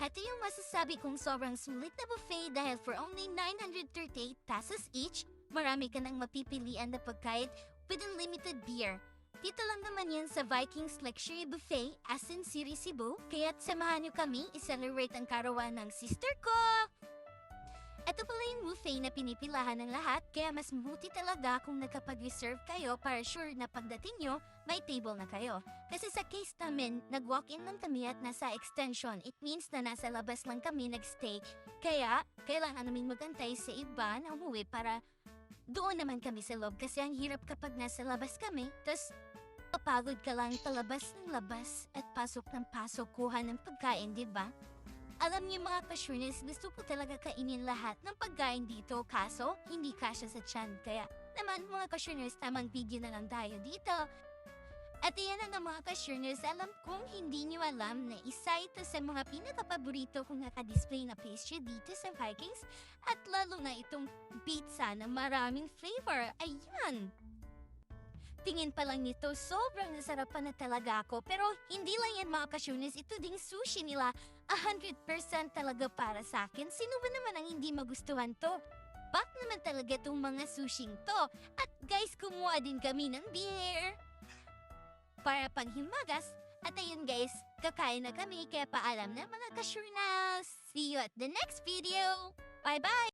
Ito yung masasabi kong sobrang sulit na buffet dahil for only 938 pesos each, marami ka nang mapipilian na pagkain with unlimited beer. Dito lang naman yan sa Vikings Luxury Buffet, Asin City, Cebu. Kaya't samahan niyo kami i-celebrate ang karawan ng sister ko! Ito pala yung buffet na pinipilahan ng lahat, kaya mas mabuti talaga kung nakapag-reserve kayo para sure na pagdating nyo, may table na kayo. Kasi sa case namin, nag-walk-in lang kami at nasa extension. It means na nasa labas lang kami nag-stay. Kaya, kailangan namin magantay sa iba na umuwi para doon naman kami sa loob. Kasi ang hirap kapag nasa labas kami, tas papagod ka lang palabas ng labas at pasok ng pasok kuha ng pagkain, di ba? Alam niyo mga ka-Shurners, gusto ko talaga kainin lahat ng pagkain dito kaso hindi kasya sa tiyan. Kaya naman mga ka-Shurners, tamang video na lang tayo dito. At iyan na mga ka-Shurners, alam kong hindi niyo alam na isa ito sa mga pinaka-paborito kong naka-display na pastry dito sa Vikings at lalo na itong pizza na maraming flavor. Ayan! Tingin pa lang nito, sobrang nasarapan na talaga ako. Pero hindi lang yan mga ka-Shurners, ito ding sushi nila 100% talaga para sa akin. Sino ba naman ang hindi magustuhan to? Bak naman talaga itong mga sushing to. At guys, kumuha din kami ng beer para panghimagas. At ayun guys, kakain na kami kaya paalam na mga ka-Shurners. See you at the next video. Bye-bye!